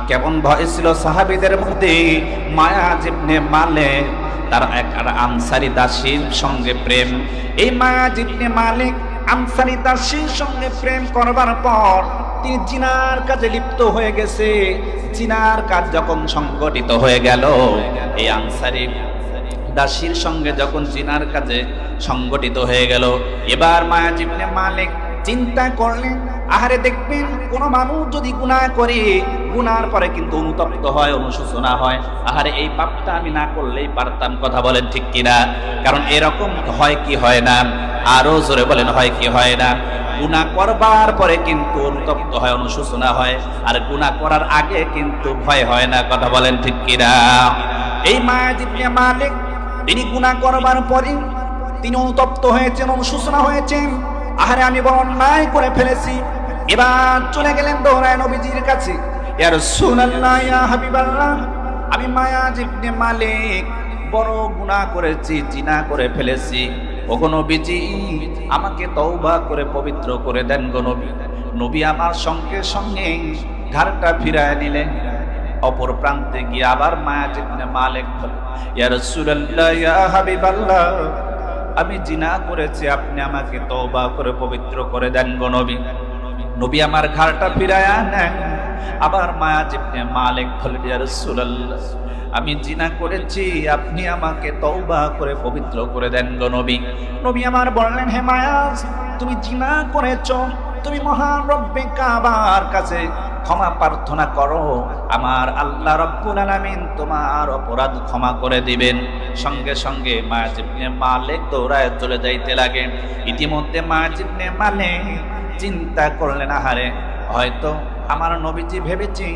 কেমন ভয় ছিল সাহাবীদের মধ্যে। মায়াজ ইবনে মালিক তার এক আনসারী দাসীর সঙ্গে প্রেম। এই মায়াজ ইবনে মালিক আনসারী দাসীর সঙ্গে প্রেম করবার পর তিনি জিনার কাজে লিপ্ত হয়ে গেছে। জিনার কাজ যখন সংগঠিত হয়ে গেল, এই আনসারী দাসীর সঙ্গে যখন জিনার কাজে সংগঠিত হয়ে গেল, এবার মায়াজ ইবনে মালিক চিন্তা করলেন, আহারে দেখবেন কোন মানুষ যদি গুনাহ করে, গুনার পরে কিন্তু অনুতপ্ত হয়, অনুশোচনা হয়, আহারে এই পাপটা আমি না করলেই পারতাম। কথা বলেন ঠিক কিনা? কারণ এরকম হয় কি হয় না? আরো জোরে বলেন, হয় কি হয় না? গুনাহ করবার পরে কিন্তু অনুতপ্ত হয়, অনুশোচনা হয়, আর গুনাহ করার আগে কিন্তু ভয় হয় না। কথা বলেন ঠিক কিনা? এই মায়াজ ইবনে মালিক তিনি গুনাহ করবার পরে তিনি অনুতপ্ত হয়েছেন, অনুশোচনা হয়েছেন, আহারে আমি বড় অন্যায় করে ফেলেছি। এবার চলে গেলেন দৌড়ায় নবীজির কাছে, ইয়া রাসূলুল্লাহ, ইয়া হাবিবাল্লাহ, আমি মায়াজ ইবনে মালিক বড় গুনাহ করেছি, জিনা করে ফেলেছি। ওগো নবীজি, আমাকে তওবা করে পবিত্র করে দেন গো নবী। নবী আমার সঙ্গে সঙ্গে ঘাড়টা ফিরায় নিলেন। অপর প্রান্তে গিয়ে আবার মায়াজ ইবনে মালিক বলে, ইয়া রাসূলুল্লাহ, ইয়া হাবিবাল্লাহ, আমি জিনা করেছি, আপনি আমাকে তওবা করে পবিত্র করে দেন গো নবী। নবী আমার ঘাড়টা ফিরায়া নেন। আবার মায়াজ ইবনে মালিক বলে, ইয়া রাসূলুল্লাহ, আমি জিনা করেছি, আপনি আমাকে তওবা করে পবিত্র করে দেন গো নবী। নবী আমার বললেন, হে মায়াজ, তুমি জিনা করেছো, তুমি মহান রব্বে কাবার কাছে ক্ষমা প্রার্থনা করো, আমার আল্লাহ রব্বুল আলামিন তোমার অপরাধ ক্ষমা করে দিবেন। সঙ্গে সঙ্গে মায়াজ ইবনে মালিক দৌড়ায় চলে যাইতে লাগে। ইতিমধ্যে মায়াজ ইবনে মালিক চিন্তা করলেন, আহারে হয়তো আমার নবীজি ভেবেছি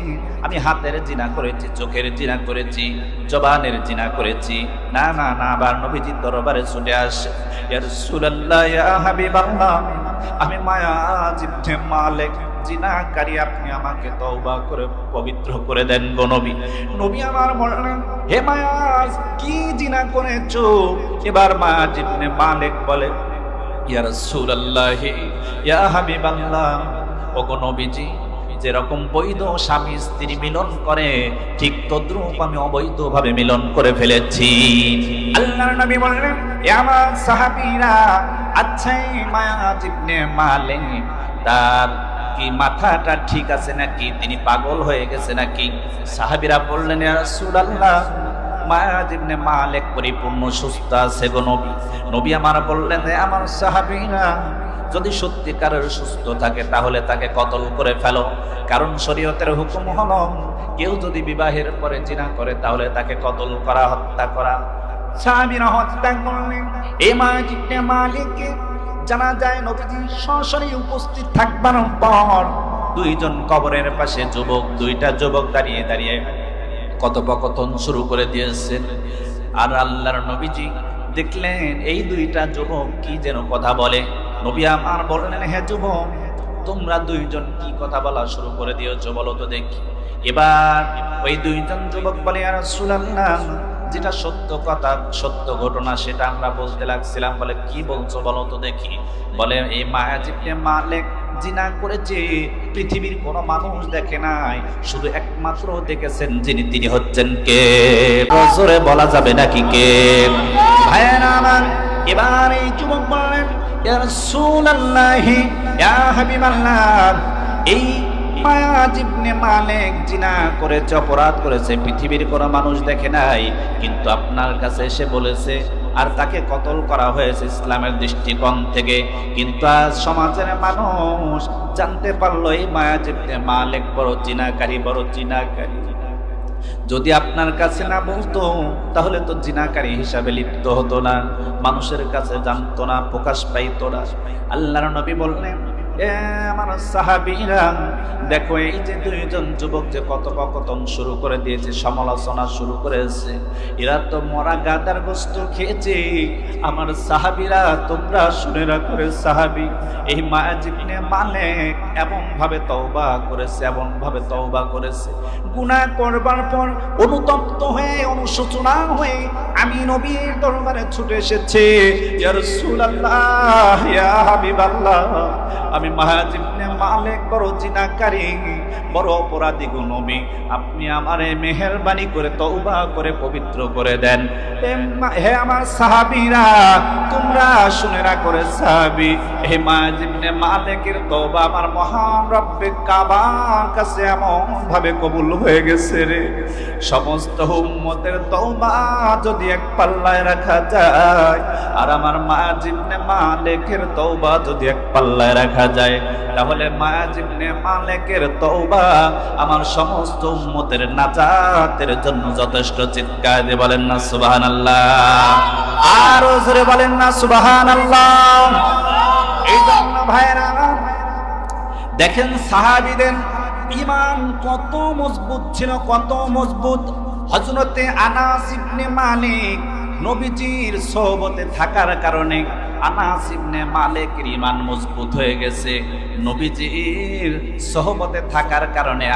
আমি হাতের জিনা করেছি, চোখের জিনা করেছি, জবানের জিনা করেছি। না না না, আবার নবীজির দরবারে ছুটে আসে, ইয়া রাসূলুল্লাহ, ইয়া হাবিবাল্লাহ, আমি মায়াজ ইবনে মালিক জিনাকারী, আপনি আমাকে তওবা করে পবিত্র করে দেন গো নবী। নবী আমার বললেন, হে মায়াজ, কি জিনা করেছো? এবার মায়াজ ইবনে মালিক বলে, ইয়া রাসূলুল্লাহ, ইয়া হাবিবাল্লাহ, ওগো নবীজি, যেরকম বৈধ স্বামী স্ত্রী মিলন করে ঠিক তদ্রূপ আমি অবৈধভাবে মিলন করে ফেলেছি। আল্লাহর নবী বললেন, এ আমার সাহাবীরা, আচ্ছা মায়াজ ইবনে মালিক তার কি মাথাটা ঠিক আছে নাকি, তিনি পাগল হয়ে গেছে নাকি? সাহাবীরা বললেন, ইয়া রাসূলুল্লাহ, মায়াজ ইবনে মালিক পরিপূর্ণ সুস্থ আছে গো নবী। নবী আমার বললেন, আমার সাহাবীরা, যদি সত্যিকারের সুস্থ থাকে তাহলে তাকে কতল করে ফেলো, কারণ শরীয়তের হুকুম হলো কেউ যদি বিবাহের পরে জিনা করে তাহলে তাকে কতল করা, হত্যা করা। সাহাবীরা হত্যা করলেন। এই মায়াজ ইবনে মালিককে জানা যায় নবীজি সরাসরি উপস্থিত থাকবার পর দুইজন কবরের পাশে যুবক, দুইটা যুবক দাঁড়িয়ে দাঁড়িয়ে কথোপকথন শুরু করে দিয়েছেন। আর আল্লাহর নবীজি দেখলেন এই দুইটা যুবক কি যেন কথা বলে। নবী আমার বললেন, হে যুবক, তোমরা দুইজন কি কথা বলা শুরু করে দিয়েছো, বলো তো দেখি। এবার ওই দুইজন যুবক বলে, ইয়া রাসূলুল্লাহ, যেটা সত্য কথা, সত্য ঘটনা, সেটা আমরা বলতে লাগছিলাম। বলে, কি বলছো বলো তো দেখি। বলে, এই মায়াজ ইবনে মালিক জিনা করেছে, পৃথিবীর কোন মানুষ দেখে নাই, শুধু একমাত্র দেখেছেন যিনি, তিনি হচ্ছেন কে? জোরে বলা যাবে নাকি কে? ভাইয়েরা আমার, এবার এই যুবক বললেন, ইয়া রাসূলুল্লাহ, ইয়া হাবিবাল্লাহ, এই মায়াজ ইবনে মালিক জিনা করেছে, অপরাধ করেছে, পৃথিবীর কোনো মানুষ দেখে নাই, কিন্তু আপনার কাছে এসে বলেছে, আর তাকে কতল করা হয়েছে ইসলামের দৃষ্টিকোণ থেকে। কিন্তু আজ সমাজের মানুষ জানতে পারলো এই মায়াজ ইবনে মালিক বড় জিনাকারী, বড় জিনাকারী। যদি আপনার কাছে না বলতো তাহলে তো জিনাকারী হিসাবে লিপ্ত হতো না, মানুষের কাছে জানতো না, প্রকাশ পাইতো না। আল্লাহর নবী বললেন, আমার সাহাবীরা, দেখো এই যে দুইজন যুবক যে কথোপকথন শুরু করে দিয়েছে, সমালোচনা শুরু করেছে, এরা তো মরা গাদার গোশত খেয়েছে। আমার সাহাবীরা, তোমরা শুনে রাখো রে সাহাবী, এই মায়াজ ইবনে মালিক এমন ভাবে তওবা করেছে, এমন ভাবে তওবা করেছে, গুনাহ করবার পর অনুতপ্ত হয়ে, অনুশোচনা হয়ে আমি নবীর দরবারে ছুটে এসেছে, ইয়া রাসূলুল্লাহ, ইয়া হাবিবাল্লাহ, আমি মায়াজ ইবনে মালিক বড় জিনাকারী, বড় অপরাধী গো নবী, আপনি আমারে মেহেরবানি করে তওবা করে পবিত্র করে দেন। হে আমার সাহাবীরা, তোমরা শুনে রাখো রে সাহাবী, হে মায়াজ ইবনে মালিকের তওবা আমার মহান রব্বে কাবার কাছে এমন ভাবে কবুল হয়ে গেছে রে, সমস্ত উম্মতের তওবা যদি এক পাল্লায় রাখা যায়, আর আমার মায়াজ ইবনে মালিকের তওবা যদি এক পাল্লায় রাখা যায়, তাহলে মায়াজ ইবনে মালিকের তওবা আমার সমস্ত উম্মতের নাজাতের জন্য যথেষ্ট। চিৎকার দিয়ে বলেন না সুবহানাল্লাহ, আর জোরে বলেন না সুবহানাল্লাহ। এই জন্য ভাইরা দেখেন সাহাবীদের ঈমান কত মজবুত ছিল, কত মজবুত। হযরতে আনাস ইবনে মালিক নবীজির সোহবতে থাকার কারণে আনাস ইবনে মালিকের ঈমান মজবুত হয়ে গেছে। নবীজির সোহবতে থাকার কারণে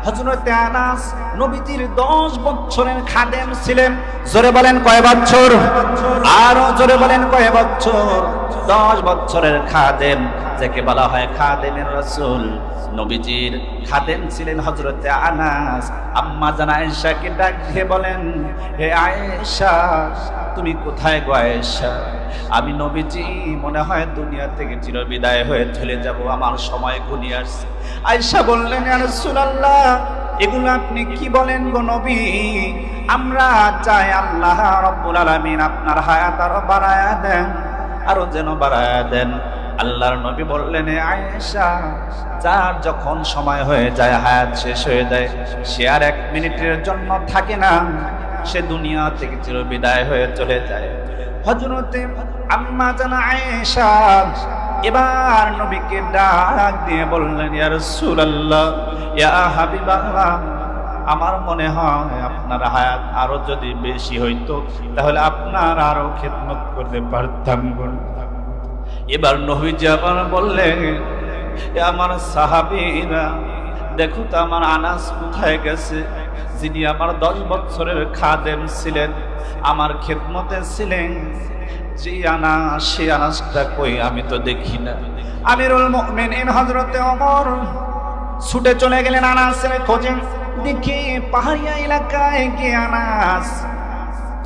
হযরতে আনাস নবীজির 10 বছরের খাদেম ছিলেন। জোরে বলেন কয় বছর? আরো জোরে বলেন কয় বছর? 10 বছরের খাদেম, যাকে বলা হয় খাদেমের রাসূল। নবীজির খাদেম ছিলেন হযরতে আনাস। আম্মা জান আয়েশাকে ডাক দিয়ে বলেন, হে আয়েশা, তুমি কোথায় গো আয়েশা? আমি নবীজি মনে হয় দুনিয়া থেকে চিরবিদায় হয়ে চলে যাব, আমার সময় ঘনিয়ে আসছে। আয়েশা বললেন, ইয়া রাসূলুল্লাহ, এগুলো আপনি কি বলেন গো নবী? আমরা চাই আল্লাহ রাব্বুল আলামিন আপনার হায়াত আরো বাড়ায়া দেন, আরো যেন বাড়ায়া দেন। আল্লাহর নবী বললেন, আয়েশা, যার যখন সময় হয়ে যায়, হায়াত শেষ হয়ে যায়, সে আর 1 মিনিটের জন্য থাকে না, সে দুনিয়া থেকে চিরবিদায় হয়ে চলে যায়। হযরতে আম্মা জান আয়েশা এবার নবীকে ডাক দিয়ে বললেন, ইয়া রাসূলুল্লাহ, ইয়া হাবিবাল্লাহ, আমার মনে হয় আপনার হায়াত আরো যদি বেশি হইতো, তাহলে আপনার আরো খেদমত করতে পারতাম। এবার নবীজি আবার বললেন, আমার সাহাবীরা, দেখো তো আমার আনাস কোথায় গেছে, যিনি আমার 10 বছরের খাদেম ছিলেন, আমার খেদমতে ছিলেন। যে আনাস, সে আনাসটা কই, আমি তো দেখি না। আমিরুল মুমিনিন হযরতে ওমর ছুটে চলে গেলেন আনাসের খোঁজে। দেখি পাহাড়িয়া এলাকায় গিয়ে আনাস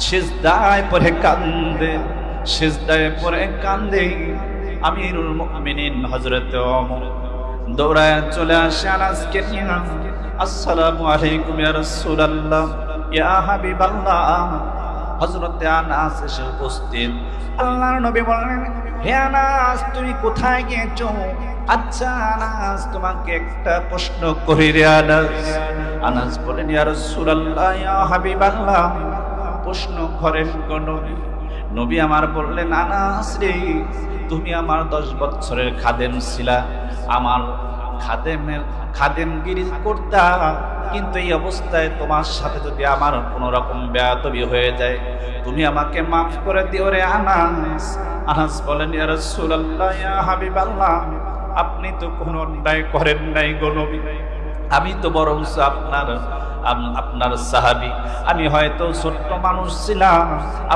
সিজদায় পড়ে কান্দে, সিজদায় পড়ে কান্দে। আমিরুল মুমিনিন হযরতে ওমর দৌড়ায় চলে আসে আনাসকে নিয়ে, আসসালামু আলাইকুম ইয়া রাসূলুল্লাহ, ইয়া হাবিবাল্লাহ। হযরতে আনাস এসে উপস্থিত। আল্লাহর নবী বললেন, হে আনাস, তুমি কোথায় গিয়েছো? আচ্ছা আনাস, তোমাকে একটা প্রশ্ন করি রে আনাস। আনাস বলেন, ইয়া রাসূলুল্লাহ, ইয়া হাবিবাল্লাহ, প্রশ্ন করেন গো নবী। নবী আমার বললেন, আনাস রে, তুমি আমার 10 বছরের খাদেম ছিলা, আমার খাদেমগিরি করতা, কিন্তু এই অবস্থায় তোমার সাথে যদি আমার কোনো রকম বেয়াদবি হয়ে যায়, তুমি আমাকে মাফ করে দিও রে আনাস। আনাস বলেন, ইয়া রাসূলুল্লাহ, ইয়া হাবিবাল্লাহ, আপনি তো কোনো অন্যায় করেন নাই গো নবী, আমি তো বরং আপনার সাহাবী। আমি হয়তো ছোট্ট মানুষ ছিলাম,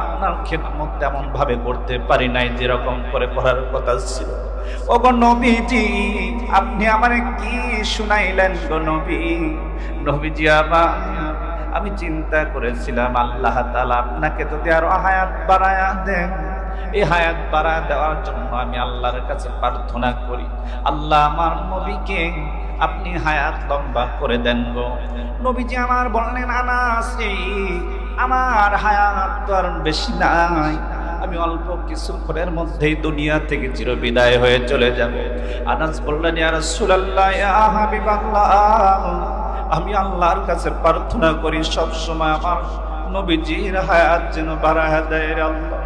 আপনার খেদমত তেমন ভাবে করতে পারি নাই যেরকম করে করার কথা ছিল। ও গো নবীজি, আপনি আমারে কি শুনাইলেন গো নবী? নবীজি, আমি চিন্তা করেছিলাম আল্লাহ তাআলা আপনাকে যদি আরো হায়াত বাড়ায়া দেন, এই হায়াত বাড়ায় দেওয়ার জন্য আমি আল্লাহর কাছে প্রার্থনা করি, আল্লাহ আমার নবীকে আপনি হায়াত লম্বা করে দেন গো। নবীজি আমার বললেন, আনাস, আমার হায়াত তো আর বেশি নাই, আমি অল্প কিছুক্ষণের মধ্যেই দুনিয়া থেকে চিরবিদায় হয়ে চলে যাব। আনাস বললেন, ইয়া রাসূলুল্লাহ, ইয়া হাবিবাল্লাহ, আমি আল্লাহর কাছে প্রার্থনা করি সব সময় আমার নবীজির হায়াত যেন বাড়ায়া দেয় রে আল্লাহ।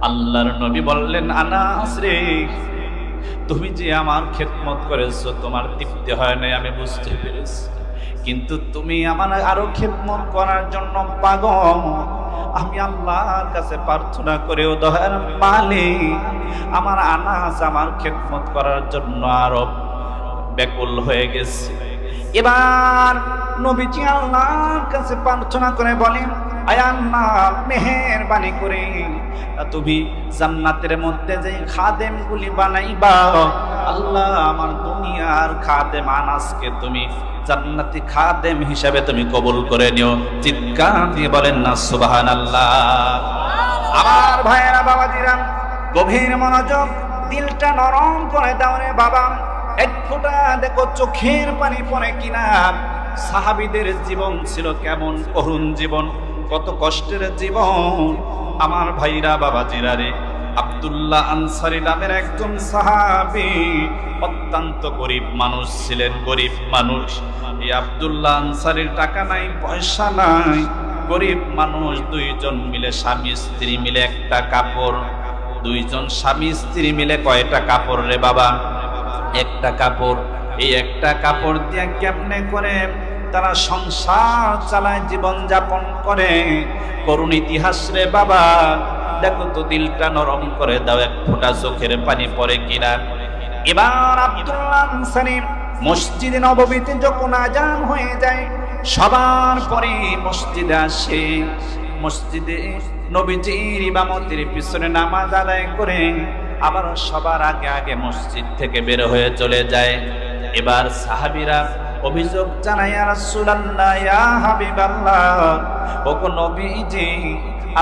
আল্লাহর নবী বললেন, আনাস রে, তুমি যে আমার খেদমত করেছো, তোমার তৃপ্তি হয় নাই আমি বুঝতে পেরেছি, কিন্তু তুমি আমার আরো খেদমত করার জন্য পাগল। আমি আল্লাহর কাছে প্রার্থনা করে, ও দয়ার মালিক, আমার আনাস আমার খেদমত করার জন্য আরো ব্যাকুল হয়ে গেছে। এবার নবীজি আল্লাহর কাছে প্রার্থনা করে বলেন, আয় আল্লাহ মেহেরবানি করে তুমি জান্নাতের মধ্যে যে খাদেমগুলি বানাইবা আল্লাহ আমার দুনিয়ার খাদেম আনাসকে তুমি জান্নাতি খাদেম হিসাবে তুমি কবুল করে নিও। চিৎকার দিয়ে বলেন না সুবহানাল্লাহ। আমার ভাইয়েরা বাবাজিরা গভীর মনোযোগ, দিলটা নরম করে দাও রে বাবা। এক ফোঁটা দেখো চোখের পানি পড়ে কিনা। সাহাবীদের জীবন ছিল কেমন করুণ জীবন, কত কষ্টের জীবন। আমার ভাইরা বাবাজিরা রে, আব্দুল্লাহ আনসারী নামের একজন সাহাবী অত্যন্ত গরিব মানুষ ছিলেন, গরিব মানুষ। এই আব্দুল্লাহ আনসারীর টাকা নাই, পয়সা নাই, গরিব মানুষ। দুইজন মিলে স্বামী স্ত্রী মিলে একটা কাপড়, দুইজন স্বামী স্ত্রী মিলে কয়টা কাপড় রে বাবা? একটা কাপড়। এই একটা কাপড় দিয়ে কেমনে করে তারা সংসার চালায়, জীবন যাপন করে। করুণ ইতিহাস রে বাবা। দেখো তো দিলটা নরম করে দাও, এক ফোঁটা চোখের পানি পড়ে কিনা। এবার আব্দুল্লাহ আনসারী মসজিদে নববীতে যখন আজান হয়ে যায়, সবার পরে মসজিদে আসে। মসজিদে নবীজির ইমামতির পিছনে নামাজ আদায় করে আবার সবার আগে আগে মসজিদ থেকে বের হয়ে চলে যায়। এবার সাহাবীরা অভিযোগ জানায়, ইয়া রাসূলুল্লাহ, ইয়া হাবিবাল্লাহ, ওগো নবীজি,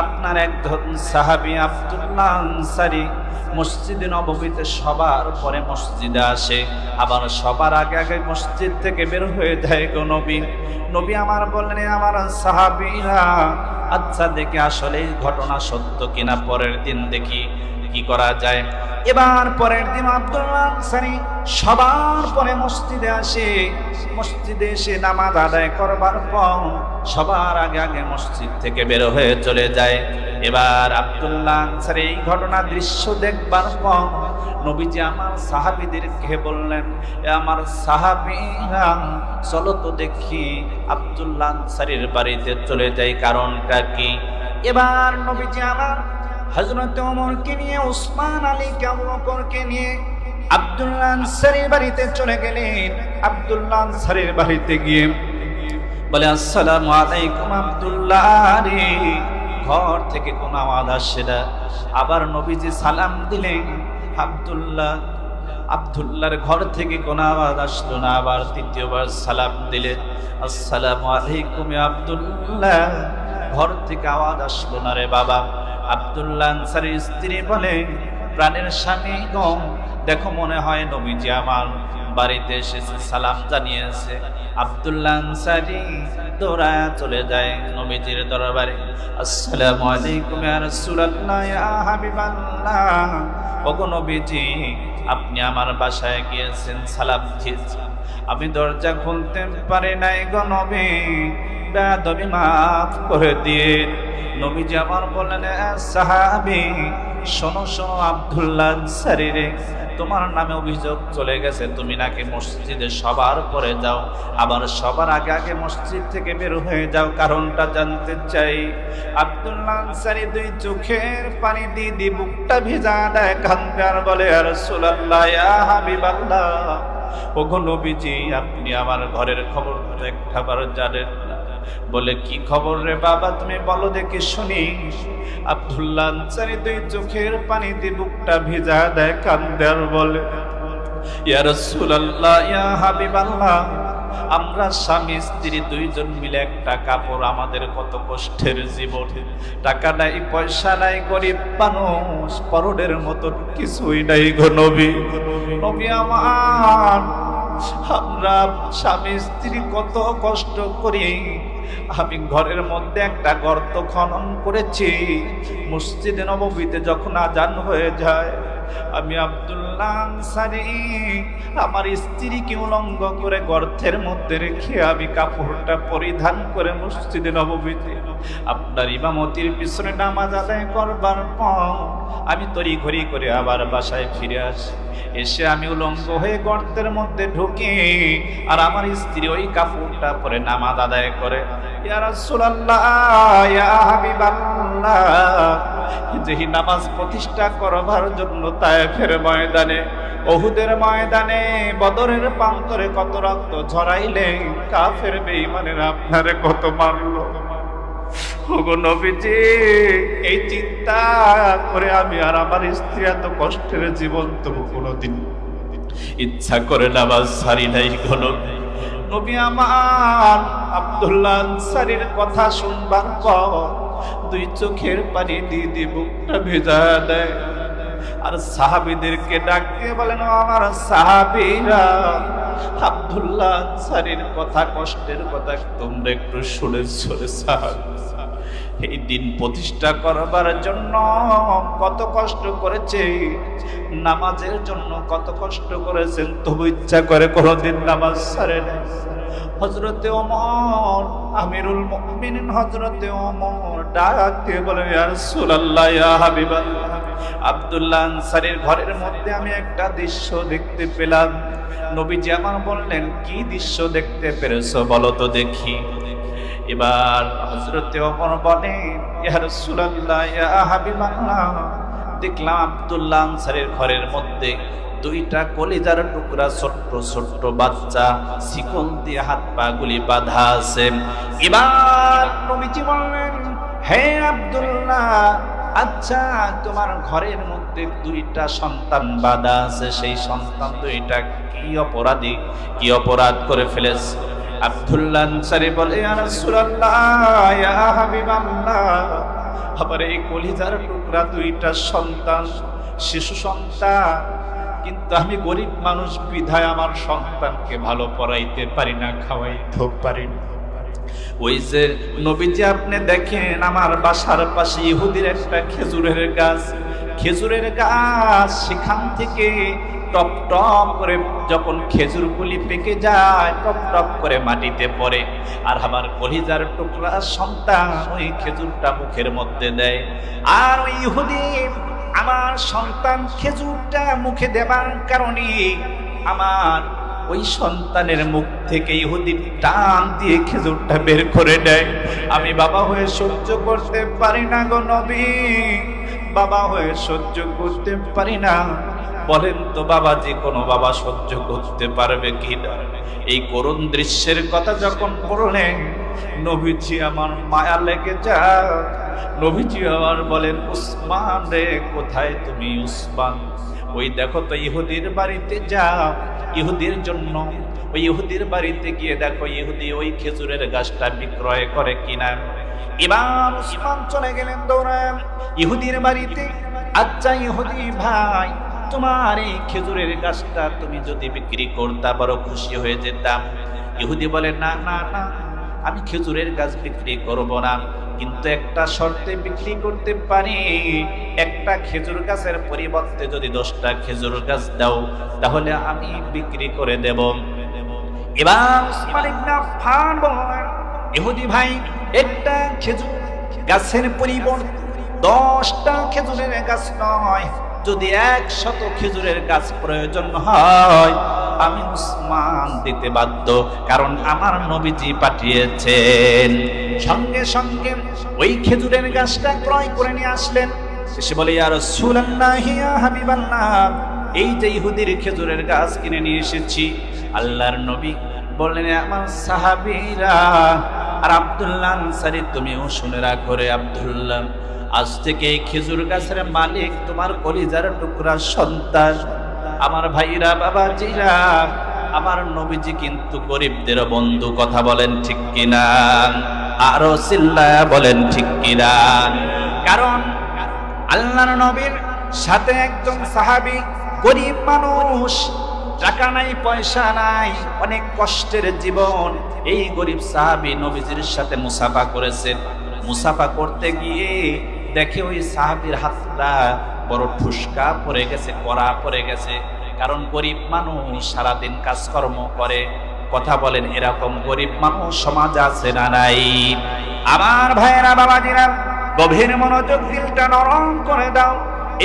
আপনার একজন সাহাবী আব্দুল্লাহ আনসারী মসজিদে নববীতে সবার পরে মসজিদে আসে, আবার সবার আগে আগে মসজিদ থেকে বের হয়ে যায় গো নবী। নবী আমার বললেন, আমার সাহাবীরা, আচ্ছা দেখি আসলে ঘটনা সত্য কিনা, পরের দিন দেখি কি করা যায়। এবার পরের দিন আব্দুল্লাহ আনসারী সবার পরে মসজিদে আসে। মসজিদে এসে নামাজ আদায় করবার পর সবার আগে আগে মসজিদ থেকে বের হয়ে চলে যায়। এবার আব্দুল্লাহ আনসারী এই ঘটনা দৃশ্য দেখবার পর নবীজি আমার সাহাবীদেরকে বললেন, আমার সাহাবীরা, চলো তো দেখি আব্দুল্লাহ আনসারীর বাড়িতে চলে যাই, কারণটা কি। এবার নবীজি আমার হযরত ওমরকে নিয়ে, ওসমান আলীকে, আবু বকরকে নিয়ে আব্দুল্লাহ আনসারীর বাড়িতে চলে গেলেন। আব্দুল্লাহ আনসারীর বাড়িতে গিয়ে বলে, আসসালামু আলাইকুম আব্দুল্লাহ রে। ঘর থেকে কোনো আওয়াজ আসে না। আবার নবীজি সালাম দিলেন। আব্দুল্লাহর ঘর থেকে কোনো আওয়াজ আসলো না। আবার তৃতীয়বার সালাম দিলেন, আসসালামু আলাইকুম আব্দুল্লাহ। ঘর থেকে আওয়াজ আসলো না রে বাবা। আব্দুল্লাহ আনসারীর স্ত্রী বলে, প্রাণের স্বামী গো, দেখো মনে হয় নবীজি আমার বাড়িতে এসেছে, সালাম জানিয়েছে। আব্দুল্লাহ আনসারী দৌড়ায় চলে যায় নবীজির দরবারে। আসসালামু আলাইকুম ইয়া রাসূলুল্লাহ, ইয়া হাবিবাল্লাহ, ওগো নবীজি, আপনি আমার বাসায় গিয়েছেন, সালাম দিয়েছেন, আমি দরজা খুলতে পারি নাই গো নবী, বেয়াদবি মাফ করে দিন। নবীজি আমার বললেন, সাহাবী, শোনো শোনো আব্দুল্লাহ আনসারী রে, তোমার নামে অভিযোগ চলে গেছে, তুমি নাকি মসজিদে সবার পরে যাও, আবার সবার আগে আগে মসজিদ থেকে বের হয়ে যাও, কারণটা জানতে চাই। আব্দুল্লাহ আনসারী দুই চোখের পানি দিয়ে বুকটা ভিজা দেয়, কাঁদে আর বলে, ইয়া রাসূলুল্লাহ, ইয়া হাবিবাল্লাহ, ওগো নবীজি, আপনি আমার ঘরের খবর একবার জানেন না। বলে, কি খবর রে বাবা, তুমি বলো দেখি শুনি। আব্দুল্লাহ আনসারী দুই চোখের পানি দিয়ে বুকটা ভিজা দেয়, কাঁদে আর বলে, ইয়া রাসূলুল্লাহ, ইয়া হাবিবাল্লাহ, আমরা স্বামী স্ত্রী দুইজন মিলে একটা কাপড়, আমাদের কত কষ্টের জীবন, টাকা নাই, পয়সা নাই, গরিব মানুষ, পরনের মতো কিছুই নাই গো নবী। নবী আমার, আমরা স্বামী স্ত্রী কত কষ্ট করি। আমি ঘরের মধ্যে একটা গর্ত খনন করেছি, মসজিদে নববীতে যখন আজান হয়ে যায়, আমি আব্দুল্লাহ আনসারী আমার স্ত্রীকে উলঙ্গ করে গর্তের মধ্যে রেখে আমি কাপড়টা পরিধান করে মসজিদে নববীতে আপনার ইমামতির পিছনে নামাজ আদায় করবার পর আমি তড়িঘড়ি করে আবার বাসায় ফিরে আসি। এসে আমি উলঙ্গ হয়ে গর্তের মধ্যে ঢুকি, আর আমার স্ত্রী ওই কাপড়টা পরে নামাজ আদায় করে। ইয়া রাসূলুল্লাহ, ইয়া হাবিবাল্লাহ, যেই নামাজ প্রতিষ্ঠা করবার জন্য তায়েফের ময়দানে, উহুদের ময়দানে, বদরের প্রান্তরে কত রক্ত ঝরাইলে, কাফের বেঈমানেরা আপনারে কত মারলো। ওগো নবীজি, এই চিন্তা করে আমি আর আমার স্ত্রী এত কষ্টের জীবন তবু কোনোদিন ইচ্ছা করে নামাজ ছাড়ি নাই। কোনো নবী আমার আব্দুল্লাহ আনসারীর কথা শুনবার পর দুই চোখের পানি দিয়ে দিয়ে বুকটা ভেজা দেয়। আর সাহাবীদেরকে ডাক দিয়ে বলেন, আমার সাহাবীরা, আব্দুল্লাহ আনসারীর কথা, কষ্টের কথা তোমরা একটু শুনেছো রে সাহাবী। এই দিন প্রতিষ্ঠা করবার জন্য কত কষ্ট করেছে, নামাজের জন্য কত কষ্ট করেছেন, তবু ইচ্ছা করে কোনোদিন নামাজ ছাড়ে না। হযরতে ওমর, আমিরুল মুমিনিন হযরতে ওমর ডাক দিয়ে বলেন, ইয়া রাসূলুল্লাহ, ইয়া হাবিবাল্লাহ, আব্দুল্লাহ আনসারীর ঘরের মধ্যে আমি একটা দৃশ্য দেখতে পেলাম। নবীজি আমার বললেন, কি দৃশ্য দেখতে পেরেছো বলো তো দেখি। এবার হযরতে ওমর বলেন, ইয়া রাসূলুল্লাহ, ইয়া হাবিবাল্লাহ, দেখলাম আব্দুল্লাহ আনসারীর ঘরের মধ্যে দুইটা কলিজার টুকরা ছোট্ট ছোট্ট বাচ্চা শিকল দিয়ে হাত পা গুলি বাঁধা আছে। এবার নবীজি বললেন, হে আব্দুল্লাহ, আচ্ছা তোমার ঘরের মধ্যে দুইটা সন্তান বাঁধা আছে, সেই সন্তান দুইটা কি অপরাধ করে ফেলেছে? আব্দুল্লাহ আনসারী বলে, ইয়া রাসূলুল্লাহ, ইয়া হাবিবাল্লাহ, আমার এই কলিজার টুকরা দুইটা সন্তান শিশু সন্তান, কিন্তু আমি গরিব মানুষ বিধায় আমার সন্তানকে ভালো পড়াইতে পারি না, খাওয়াইতেও পারি না। ওই যে নবীজি আপনি দেখেন, আমার বাসার পাশে ইহুদির একটা খেজুরের গাছ, সেখান থেকে টপ টপ করে যখন খেজুরগুলি পেকে যায়, টপ টপ করে মাটিতে পড়ে, আর আমার কলিজার টুকরা সন্তান ওই খেজুরটা মুখের মধ্যে দেয়। আর ওই ইহুদি আমার সন্তান খেজুরটা মুখে দেবার কারণে আমার ওই সন্তানের মুখ থেকে ইহুদি টান দিয়ে খেজুরটা বের করে দেয়। আমি বাবা হয়ে সহ্য করতে পারি না গো নবী, বাবা হয়ে সহ্য করতে পারি না। বলেন তো বাবাজি, কোনো বাবা সহ্য করতে পারবে কি না? এই করুণ দৃশ্যের কথা যখন বললেন, নবীজি আমার মায়া লেগে যায়। নবীজি আমার বলেন, উসমান রে, কোথায় তুমি উসমান? ওই দেখো তো ইহুদির বাড়িতে যাও, ইহুদির জন্য ওই ইহুদির বাড়িতে গিয়ে দেখো ইহুদি ওই খেজুরের গাছটা বিক্রয় করে কিনা। এবার উসমান চলে গেলেন দৌড়ান ইহুদির বাড়িতে। আচ্ছা ইহুদি ভাই, তোমার এই খেজুরের গাছটা তুমি যদি বিক্রি করতে বড় খুশি হয়ে যেতাম। ইহুদি বলে, না না না, আমি খেজুরের গাছ বিক্রি করব না, কিন্তু একটা শর্তে বিক্রি করতে পারি। একটা খেজুর গাছের পরিবর্তে যদি 10টা খেজুর গাছ দাও, তাহলে আমি বিক্রি করে দেব। এবার উসমান ইবনে আফফান বলেন, ইহুদি ভাই, একটা খেজুর গাছের পরিবর্তে 10টা খেজুরের গাছ নয়, যদি 100 খেজুরের গাছ প্রয়োজন হয়, আমি উসমান দিতে বাধ্য, কারণ আমার নবীজি পাঠিয়েছেন। সঙ্গে সঙ্গে ওই খেজুরের গাছটা ক্রয় করে নিয়ে আসলেন। এসে বলে, ইয়া রাসূলুল্লাহ, ইয়া হাবিবাল্লাহ, এই যে ইহুদির খেজুরের গাছ কিনে নিয়ে এসেছি। আল্লাহর নবী বললেন, আমার সাহাবীরা আর আব্দুল্লাহ আনসারী, তুমিও শুনে রাখো রে আব্দুল্লাহ, আজ থেকে এই খেজুর গাছের মালিক তোমার কলিজার টুকরা সন্তান। আমার ভাইরা, বাবাজিরা, আমার নবীজি কিন্তু গরিবদের বন্ধু। কথা বলেন ঠিক কিনা? আরো চিল্লায়া বলেন ঠিক কিনা? কারণ আল্লাহর নবীর সাথে একজন সাহাবী, গরিব মানুষ, টাকা নাই, পয়সা নাই, অনেক কষ্টের জীবন। এই গরিব সাহাবী নবীজির সাথে মুসাফা করেছেন। মুসাফা করতে গিয়ে দেখে ওই সাহাবীর হাতটা বড় ঠুসকা পড়ে গেছে, কড়া পড়ে গেছে। কারণ গরিব মানুষ সারাদিন কাজকর্ম করে। কথা বলেন, এরকম গরিব মানুষ সমাজ আছে না নাই? আমার ভাইয়েরা, বাবাজিরা, গভীর মনোযোগ, দিলটা নরম করে দাও।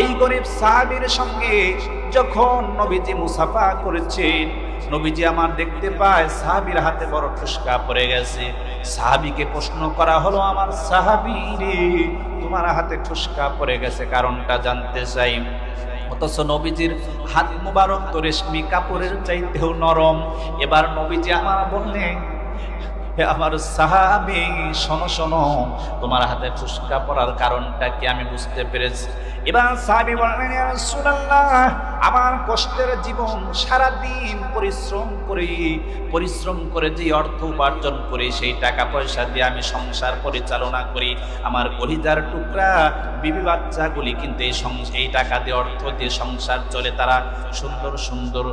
এই গরিব সাহাবীর সঙ্গে যখন নবীজি মুসাফা করেছেন, নবীজি আমার দেখতে পায় সাহাবীর হাতে বড় ঠুসকা পড়ে গেছে। সাহাবীকে প্রশ্ন করা হলো, আমার সাহাবী রে, তোমার হাতে ঠুসকা পড়ে গেছে, কারণটা জানতে চাই। অথচ নবীজির হাত মুবারক তো রেশমি কাপড়ের চাইতেও নরম। এবার নবীজি আমার বললেন, হে আমার সাহাবী, শোনো শোনো, তোমার হাতে ফুসকা পড়ার কারণটা কি আমি বুঝতে পেরেছি। এবার সাহাবী বললেন, ইয়া রাসূলুল্লাহ, আমার কষ্টের জীবন, সারাদিন পরিশ্রম করে যে অর্থ উপার্জন করি, সেই টাকা পয়সা দিয়ে আমি সংসার পরিচালনা করি। আমার কলিজার টুকরা বিবি বাচ্চাগুলি কিন্তু এই টাকা দিয়ে, অর্থ দিয়ে সংসার চলে। তারা সুন্দর সুন্দর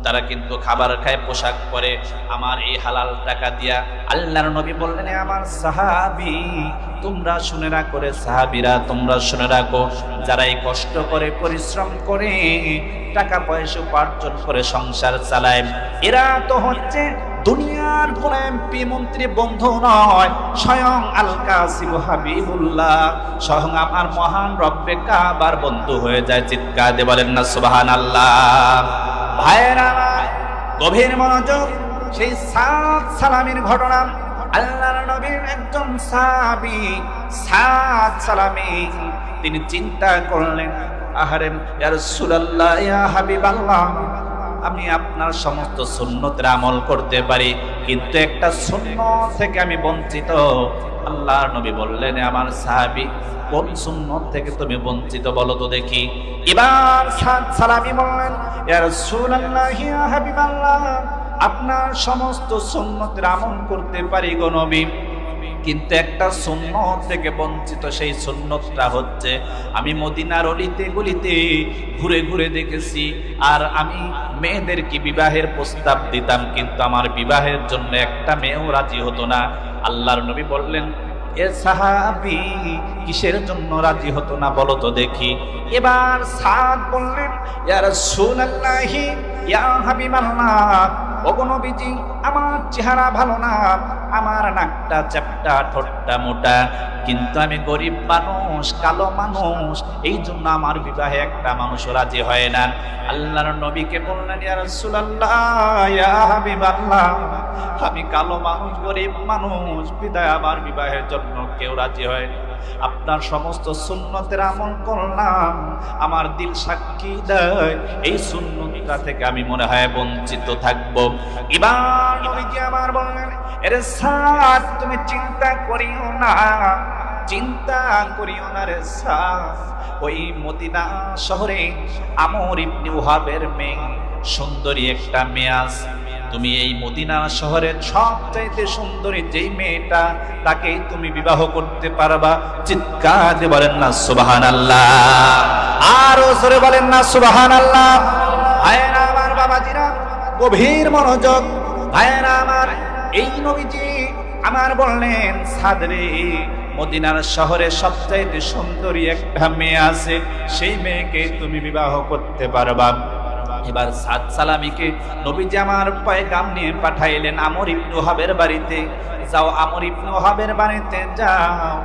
তারা কিন্তু খাবার খায়, পোশাক পরে আমার এই হালাল টাকা দিয়া। আল্লাহর নবী বললেন, আমার সাহাবী, তোমরা শুনে রাখো রে সাহাবীরা, তোমরা শুনে রাখো, যারা এই কষ্ট করে, পরিশ্রম করে, টাকা পয়সা উপার্জন করে সংসার চালায়, এরা তো হচ্ছে দুনিয়ার কোন এমপি মন্ত্রী বন্ধু নয়, স্বয়ং আল কাসিম হাবিবুল্লাহ, স্বয়ং আমার মহান রব্বে কাবার বন্ধু হয়ে যায়। চিৎকার দিয়ে বলেন না সুবহানাল্লাহ। ভাইরা গভীর মনোযোগ, সেই সাদ সালামির ঘটনা। আল্লাহর নবীর একজন সাহাবী সাদ সালামি, তিনি চিন্তা করলেন, আহারে ইয়া রাসূলুল্লাহ, ইয়া হাবিবাল্লাহ, আমি আপনার সমস্ত সুন্নতের আমল করতে পারি, কিন্তু একটা সুন্নত থেকে আমি বঞ্চিত। আল্লাহর নবী বললেন, আমার সাহাবী, কোন সুন্নত থেকে তুমি বঞ্চিত বলো তো দেখি। এবার সালামি বললেন, ইয়া রাসূলুল্লাহ, ইয়া হাবিবাল্লাহ, আপনার সমস্ত সুন্নতের আমল করতে পারি গো নবী, কিন্তু একটা সুন্নত থেকে বঞ্চিত। সেই সুন্নতটা হচ্ছে, আমি মদিনার অলিতে গলিতে ঘুরে ঘুরে দেখেছি, আর আমি মেয়েদেরকে বিবাহের প্রস্তাব দিতাম, কিন্তু আমার বিবাহের জন্য একটা মেয়েও রাজি হতো না। আল্লাহর নবী বললেন, এ সাহাবী, কিসের জন্য রাজি হতো না বলো তো দেখি। এবার সাদ বললেন, ইয়া রাসূলুল্লাহ, ইয়া হাবিবাল্লাহ, ওগো নবীজি, আমার চেহারা ভালো না, আমার নাকটা চ্যাপ্টা, ঠোঁটটা মোটা, কিন্তু আমি গরিব মানুষ, কালো মানুষ, এই জন্য আমার বিবাহে একটা মানুষ রাজি হয় না। আল্লাহর নবীকে বললেন, ইয়া রাসূলুল্লাহ, ইয়া হাবিবাল্লাহ, আমি কালো মানুষ, গরিব মানুষ, বিদায় আমার বিবাহের জন্য কেউ রাজি হয় না। আপনার সমস্ত সুন্নতের আমল করলাম, আমার দিল সাক্ষী দেয়, এই সুন্নতটা থেকে আমি মনে হয় বঞ্চিত থাকবো। এবার নবীজি আমার বললেন, আরে সাদ, তুমি চিন্তা করিও না, চিন্তা করিও না রে সাদ, ওই মদিনা শহরে আমর ইবনে ওহাবের মেয়ে, সুন্দরী একটা মেয়ে আছে। তুমি এই মদিনা শহরের সবচাইতে সুন্দরী যেই মেয়েটা, তাকেই তুমি বিবাহ করতে পারবা। চিৎকার দিয়ে বলেন না সুবহানাল্লাহ, আরো জোরে বলেন না সুবহানাল্লাহ। ভাইরা আমার, বাবাজিরা, গভীর মনোযোগ। ভাইরা আমার, এই নবীজি আমার বললেন, সাদরে, মদিনার শহরে সবচাইতে সুন্দরী একটা মেয়ে আছে, সেই মেয়েকে তুমি বিবাহ করতে পারবা। এবার সাদ সালামিকে নবীজি আমার পয়গাম নিয়ে পাঠাইলেন আমর ইবনে ওহাবের বাড়িতে। যাও, আমর ইবনে ওহাবের বাড়িতে যাও,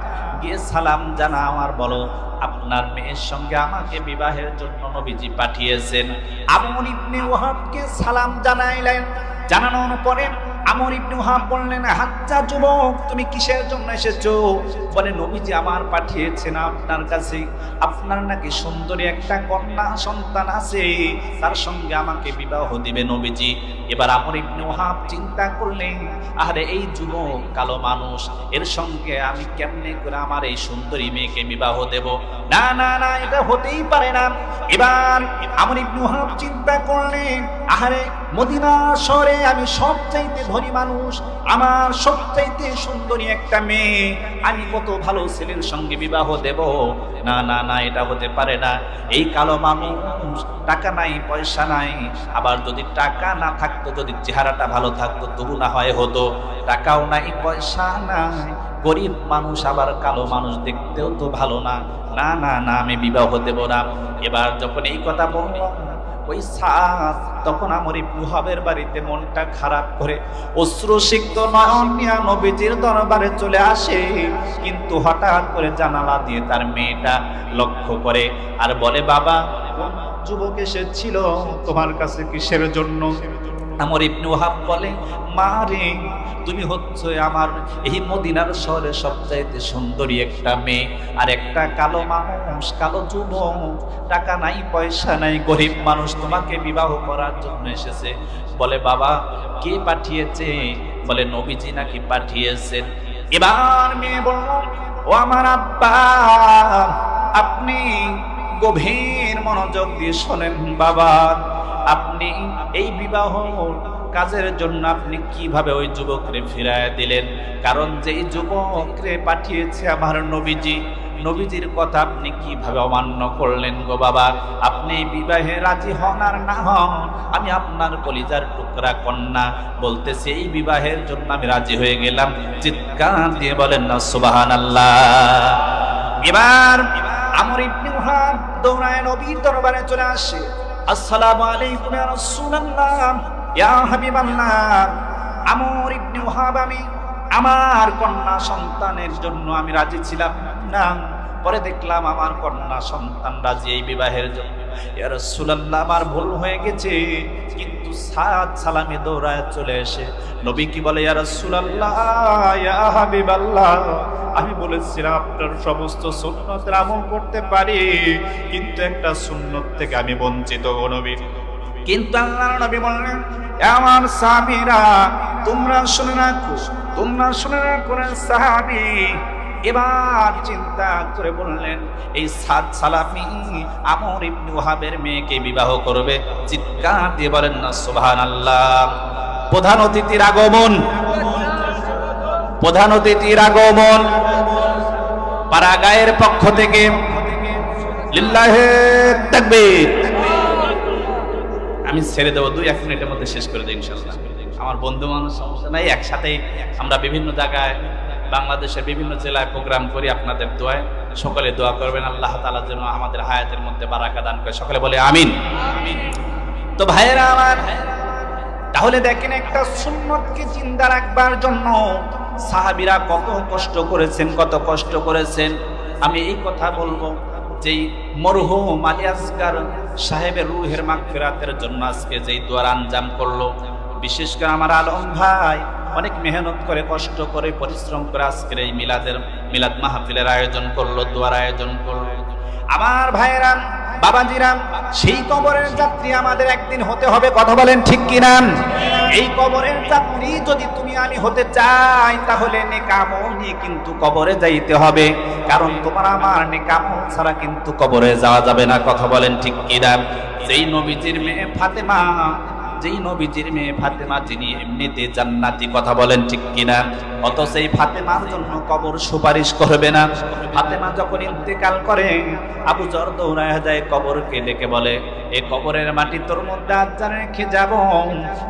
গিয়ে সালাম জানাও আর বলো, আপনার মেয়ের সঙ্গে আমাকে বিবাহের জন্য নবীজি পাঠিয়েছেন। আমর ইবনে ওহাবকে সালাম জানাইলেন। জানানোর পরে আমর ইবনে ওহাব বললেন, হাজ্জা যুবক, তুমি কিসের জন্য এসেছো? বলে, নবীজি আমার পাঠিয়েছেন আপনার কাছে, আপনার নাকি সুন্দরী একটা কন্যা সন্তান আছে, তার সঙ্গে আমাকে বিবাহ দিবে নবীজি। এবার আমর ইবনে ওহাব চিন্তা করলেন, আরে এই যুবক কালো মানুষ, এর সঙ্গে আমি কেমনে করে আমার এই সুন্দরী মেয়েকে বিবাহ দেব? না না না, এটা হতেই পারে না। এবার আমর ইবনে ওহাব চিন্তা করলেন, আরে মদিনা শহরে আমি সবচাইতে ধনী মানুষ, আমার সবচাইতে সুন্দরী একটা মেয়ে, আমি কত ভালো ছেলের সঙ্গে বিবাহ দেব? না না না, এটা হতে পারে না। এই কালো মানুষ, টাকা নাই, পয়সা নাই, আবার যদি টাকা না থাকতো, যদি চেহারাটা ভালো থাকতো তবু না হয় হতো। টাকাও নাই, পয়সা নাই, গরিব মানুষ, আবার কালো মানুষ, দেখতেও তো ভালো না। না না না, আমি বিবাহ দেব না। এবার যখন এই কথা বললাম, ওই সাদ তখন আমর ইবনে ওহাবের বাড়িতে মনটা খারাপ করে অশ্রুসিক্ত নয়ন নিয়ে নবীজির দরবারে চলে আসে। কিন্তু হঠাৎ করে জানালা দিয়ে তার মেয়েটা লক্ষ্য করে আর বলে, বাবা, যুবক এসেছিল তোমার কাছে কিসের জন্য? আমর ইবনে ওহাব বলে, মা রে, তুমি হচ্ছে আমার এই মদিনার শহরে সবচাইতে সুন্দরী একটা মেয়ে, আর একটা কালো মানুষ, কালো যুবক, টাকা নাই, পয়সা নাই, গরিব মানুষ তোমাকে বিবাহ করার জন্য এসেছে। বলে, বাবা, কে পাঠিয়েছে? বলে নবীজি নাকি পাঠিয়েছেন। এবার মেয়ে বলল, ও আমার আব্বা, আপনি গভীর মনোযোগ দিয়ে শোনেন বাবা, আপনি এই বিবাহ কাজের জন্য আপনি কিভাবে ওই যুবকরে ফিরায় দিলেন? কারণ যেই যুবকরে পাঠিয়েছে আমার নবীজি, নবীজির কথা আপনি কিভাবে অমান্য করলেন গো বাবা? আপনি বিবাহে রাজি হন আর না হন, আমি আপনার কলিজার টুকরা কন্যা, বলতেছি এই বিবাহের জন্য আমি রাজি হয়ে গেলাম। চিৎকার দিয়ে বলেন না সুবহানাল্লাহ। এবার আমর ইবনে ওয়াহাব দৌড়ায় নবীর দরবারে চলে আসে। আসসালামু আলাইকুম ইয়া রাসূলুল্লাহ, ইয়া হাবিবাল্লাহ। আমর ইবনে ওয়াহাব, আমি আমার কন্যা সন্তানের জন্য আমি রাজি ছিলাম না, পরে দেখলাম আমার কন্যা সন্তান রাজি এই বিবাহের জন্য। ইয়া রাসূলুল্লাহ, আমার ভুল হয়ে গেছে। কিন্তু সাদ সালামে দৌড়ায় চলে এসে নবী কি বলে, ইয়া রাসূলুল্লাহ, ইয়া হাবিবাল্লাহ, আমি বলেছিলাম আপনার সমস্ত সুন্নতের আমল করতে পারি, কিন্তু একটা সুন্নত থেকে আমি বঞ্চিত গো নবী। কিন্তু আল্লাহর নবী বললেন, আমার সাহাবীরা তোমরা শুনে রাখো, তোমরা শুনে রাখো সাহাবী। এবার চিন্তা করে বললেন, এই সাদ সালামি আমর ইবনে ওয়াহাবের মেয়েকে বিবাহ করবে। চিৎকার দিয়ে বলেন না সুবহানাল্লাহ। প্রধান অতিথির আগমন, প্রধান অতিথির আগমন। পাড়াগাঁয়ের পক্ষ থেকে লিল্লাহে তাকবীর। আমি ছেড়ে দেবো, 2-1 মিনিটের মধ্যে শেষ করে দেব ইনশাআল্লাহ। আমার বন্ধু মানুষ, সমস্যা নাই, একসাথে আমরা বিভিন্ন জায়গায় বাংলাদেশের বিভিন্ন জেলায় প্রোগ্রাম করি। আপনাদের দোয়ায় সকলে দোয়া করবেন, আল্লাহ তাআলা যেন আমাদের হায়াতের মধ্যে বারাকা দান করে। সকলে বলে আমিন। তো ভাইয়েরা আমার, তাহলে দেখেন একটা সুন্নতকে জিন্দা রাখবার জন্য সাহাবীরা কত কষ্ট করেছেন, কত কষ্ট করেছেন। আমি এই কথা বলবো, যেই মরহুম আলী আসগার সাহেবের রুহের মাগফিরাতের জন্য আজকে যেই দোয়ার আঞ্জাম করলো, বিশেষ করে আমার আলম ভাই অনেক মেহনত করে, কষ্ট করে, পরিশ্রম করে আজকের এই মিলাদ মাহফিলের আয়োজন করলো, দোয়ার আয়োজন করলো। আমার ভাইয়েরা, বাবাজিরা, সেই কবরের যাত্রী আমাদের একদিন হতে হবে। কথা বলেন ঠিক কিনা? এই কবরের যাত্রী যদি তুমি আমি হতে চাই, তাহলে নেক আমল নিয়ে কিন্তু কবরে যাইতে হবে। কারণ তোমার আমার নেক আমল ছাড়া কিন্তু কবরে যাওয়া যাবে না। কথা বলেন ঠিক কিনা? যেই নবীজির মেয়ে ফাতেমা, যেই নবীজির মেয়ে ফাতেমা, যিনি এমনিতে জান্নাতি। কথা বলেন ঠিক কিনা? অথচ এই ফাতেমার জন্য কবর সুপারিশ করবে না। ফাতেমা যখন ইন্তেকাল করে, আবু যর দৌড়ায় যায় কবরকে ডেকে বলে, এই কবরের মাটি তোর মধ্যে আজ্জার রেখে যাব।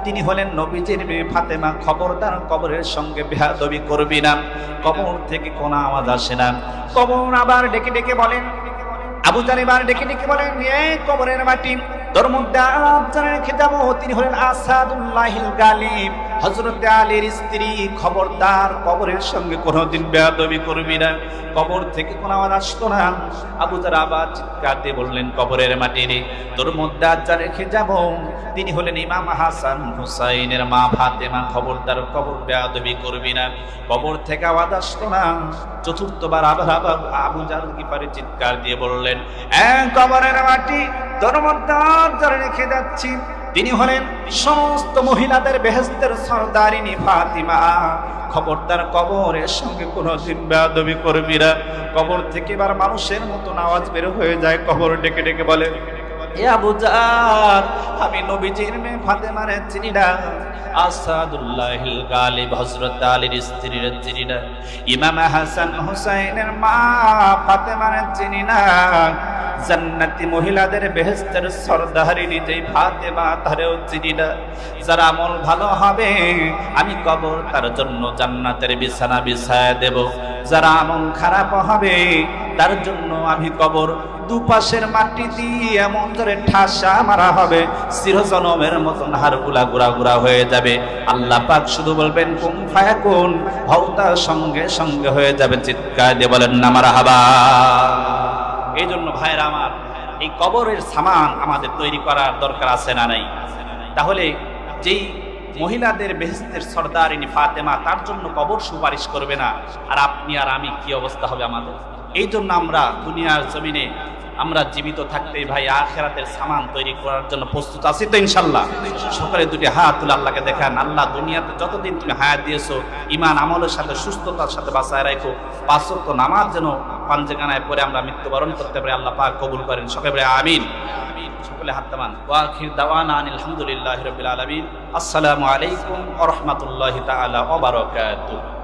তিনি হলেন নবীজির মেয়ে ফাতেমা। খবরদার কবরের সঙ্গে বেয়াদবি করবি না। কবর থেকে কোনো আওয়াজ আসে না। কবর আবার ডেকে ডেকে বলেন, আবু যর এবার ডেকে ডেকে বলেন, এই কবরের মাটি তোর মধ্যে আজ্জার রেখে যাব। তিনি হলেন আসাদুল্লাহিল গালিব, হযরত আলীর স্ত্রী। খবরদার কবরের সঙ্গে কোনোদিন বেয়াদবি করবি না। কবর থেকে কোনো আওয়াজ আসতো না। আবু যর আবার চিৎকার দিয়ে বললেন, কবরের মাটি রে, তোর মধ্যে আজ্জার রেখে যাব। তিনি হলেন ইমাম হাসান হুসাইনের মা ফাতেমা। খবরদার কবর বেয়াদবি করবি না। কবর থেকে আওয়াজ আসতো না। চতুর্থবার আবার আবু যর গিফারি চিৎকার দিয়ে বললেন, কবরের মাটি তোর মধ্যে আজ্জার রেখে যাচ্ছি। তিনি হলেন সমস্ত মহিলাদের বেহেশতের সরদারিনী ফাতিমা। খবরদার কবরের সঙ্গে কোনোদিন বেয়াদবি করবি না। কবর থেকে এবার মানুষের মতন আওয়াজ বের হয়ে যায়। কবর ডেকে ডেকে বলে, এ আবু যর, আমি নবীজির মেয়ে ফাতেমারে চিনি না। আসাদুল্লাহিল গালিব, হযরত আলীর স্ত্রীর চিনি না। ইমাম হাসান হুসাইনের মা ফাতেমারে চিনি না। জান্নাতি মহিলাদের বেহেশতের সরদারিনী যেই ফাতেমা, তারেও চিনি না। যার আমল ভালো হবে আমি কবর তার জন্য জান্নাতের বিছানা বিছায় দেব। যার আমল খারাপ হবে তার জন্য আমি কবর দুপাশের মাটি দিয়ে এমন ধরে ঠাসা মারা হবে, চিরজনমের মতন হাড়গুলা গুড়া গুড়া হয়ে যাবে। আল্লাহ পাক শুধু বলবেন কুন ফায়াকুন, হও, তার সঙ্গে সঙ্গে হয়ে যাবে। চিৎকার দিয়ে বলেন না মারহাবা। এই জন্য ভাইরা আমার, এই কবরের সামান আমাদের তৈরি করার দরকার আছে না নাই? তাহলে যেই মহিলাদের বেহেশতের সরদারিনী ফাতেমা, তার জন্য কবর সুপারিশ করবে না, আর আপনি আর আমি কি অবস্থা হবে আমাদের? এই জন্য আমরা দুনিয়ার জমিনে আমরা জীবিত থাকতেই ভাই আখিরাতের সামান তৈরি করার জন্য প্রস্তুত আছি তো ইনশাল্লাহ? সকালে দুটি হাত তুলে আল্লাহকে দেখান, আল্লাহ দুনিয়াতে যতদিন তুমি হায়াত দিয়েছো ঈমান আমলের সাথে সুস্থতার সাথে বাঁচায় রাখো, 5 ওয়াক্ত নামাজ যেন পাঞ্জেখানায় পরে আমরা মৃত্যুবরণ করতে পারি, আল্লাহ পাক কবুল করেন। সকলে আমিন। সকলে হাত তামান। ওয়া আখির দাওয়ানা আলহামদুলিল্লাহি রাব্বিল আলামিন। আসসালামু আলাইকুম ওয়া রাহমাতুল্লাহি তাআলা ওয়া বারাকাতুহু।